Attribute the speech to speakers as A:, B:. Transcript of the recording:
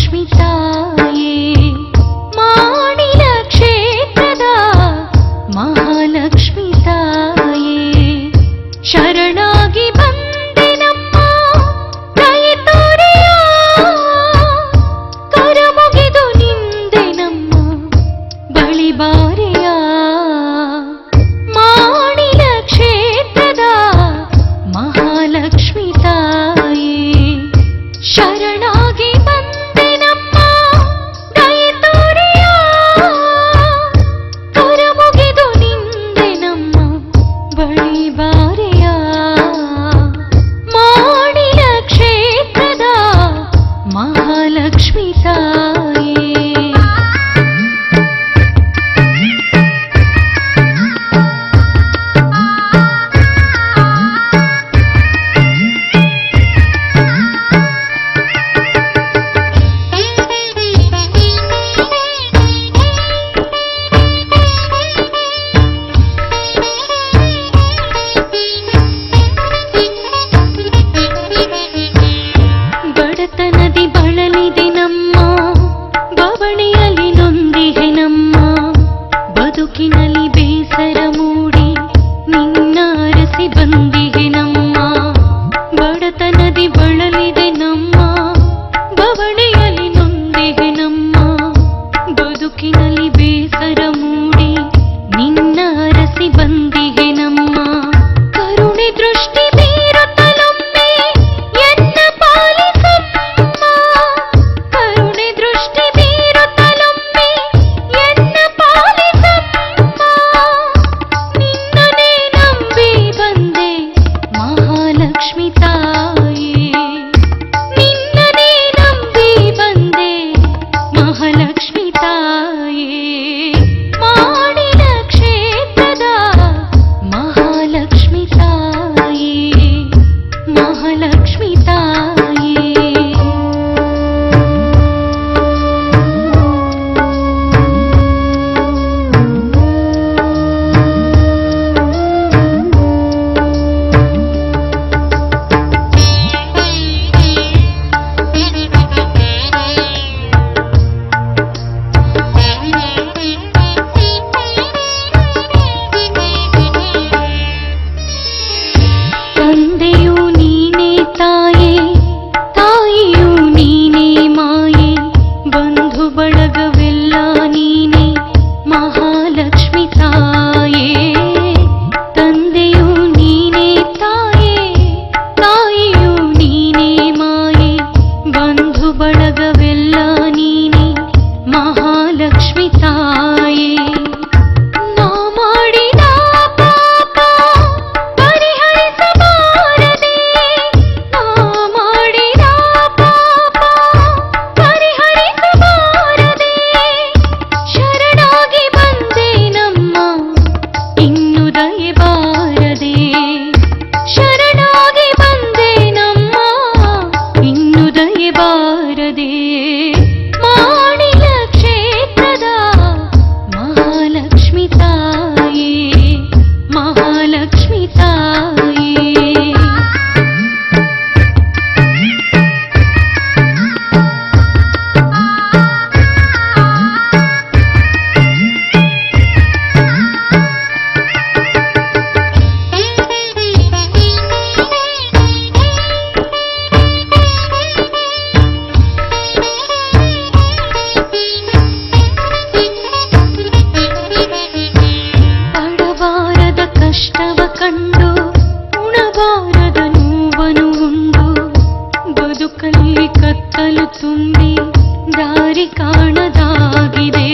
A: ಮಹಾಲಕ್ಷ್ಮಿ ತಾಯೇ ಮಾಡಿಲ ಕ್ಷೇತ್ರದ ಮಹಾಲಕ್ಷ್ಮಿ ತಾಯೇ ಶರಣಾಗಿ ಬಂದೆನಮ್ಮ ದಯೆ ತೋರೆಯ ಕರ ಮುಗಿದು ನಿಂದೆನಮ್ಮ ಬಳಿ ಬಾರೆಯ ಮಾಡಿಲ ಕ್ಷೇತ್ರದ ಮಹಾಲಕ್ಷ್ಮಿ ತಾಯೇ ಶರಣಾಗಿ ಬಂದೆನಮ್ಮ ದಯೆ ತೋರೆಯ ಕರ ಮುಗಿದು ನಿಂದೆನಮ್ಮ ಬಳಿ ಬಾರೆಯ ಮಾಡಿಲ ಕ್ಷೇತ್ರದ ಮಹಾಲಕ್ಷ್ಮಿ ತಾಯೇ ಬಡತನದಿ ಬಳಲಿದೆ ನಮ್ಮ ಬವಣೆಯಲ್ಲಿ ನೊಂದಿಹೆ ನಮ್ಮ ಬದುಕಿನಲ್ಲಿ ಬೇಸರ ಮೂಡಿ ನಿನ್ನ ಅರಸಿ ಬಂದಿಹೆ ನಮ್ಮ ಬಡತನದಿ ಬಳಲಿದೆ ನಮ್ಮ ಬವಣೆಯಲ್ಲಿ ನೊಂದಿಹೆ ನಮ್ಮ ಬದುಕಿನಲ್ಲಿ ಬೇಸರ ಮೂಡಿ ನಿನ್ನ ಅರಸಿ ಬಂದಿಹೆ ನಮ್ಮ ಕರುಣೆ ದೃಷ್ಟಿ ಬೀರುತ್ತಲೊಮ್ಮೆ ಎನ್ನ ಪಾಲಿಸಮ್ಮ ಕರುಣೆ ದೃಷ್ಟಿ ಬೀರುತ್ತಲೊಮ್ಮೆ ಎನ್ನ ಪಾಲಿಸಮ್ಮ ನಿನ್ನನೇ ನಂಬಿ ಬಂದೆ ಮಹಾಲಕ್ಷ್ಮಿ ತಾಯೇ ನಿನ್ನನೇ ನಂಬಿ ಬಂದೆ ಮಹಾಲಕ್ಷ್ಮಿ ತಾಯೇ ಮಾಡಿಲ ಕ್ಷೇತ್ರದ ಮಹಾಲಕ್ಷ್ಮಿ ತಾಯೇ ಮಹಾಲಕ್ಷ್ಮಿ ತಾಯೇ ತಂದೆಯೂ ನೀನೇ ತಾಯೇ ತಾಯಿಯೂ ನೀನೇ ಮಾಯೆ ಬಂಧು ಬಳಗವೆಲ್ಲ ನೀನೇ ಮಹಾಲಕ್ಷ್ಮಿ ತಾಯೇ ತಂದೆಯೂ ನೀನೇ ತಾಯೇ ತಾಯಿಯೂ ನೀನೇ ಮಾಯೆ ಬಂಧು ಬಳಗವೆಲ್ಲ ನೀನೇ ಮಹಾಲಕ್ಷ್ಮಿ ತಾಯೇ ನಾ ಮಾಡಿದ ಪಾಪ ಪರಿಹರಿಸಬಾರದೆ ನಾ ಮಾಡಿದ ಪಾಪ ಪರಿಹರಿಸಬಾರದೆ ಶರಣಾಗಿ ಬಂದೆ ನಮ್ಮ ಇನ್ನು ದಯೆ ಬಾರದೆ ಶರಣಾಗಿ ಬಂದೆ ನಮ್ಮ ಇನ್ನು ದಯೆ ಬಾರದೆ ಮಾಡಿಲ ಕ್ಷೇತ್ರದ ಮಹಾಲಕ್ಷ್ಮಿ ತಾಯೇ ಮಹಾಲಕ್ಷ್ಮಿ ತಾಯೇ ಪಡಬಾರದ ಕಷ್ಟವ ಕಂಡು ಉಣಬಾರದ ನೋವನು ಉಂಡು ಬದುಕಲ್ಲಿ ಕತ್ತಲು ತುಂಬಿ ದಾರಿ ಕಾಣದಾಗಿದೆ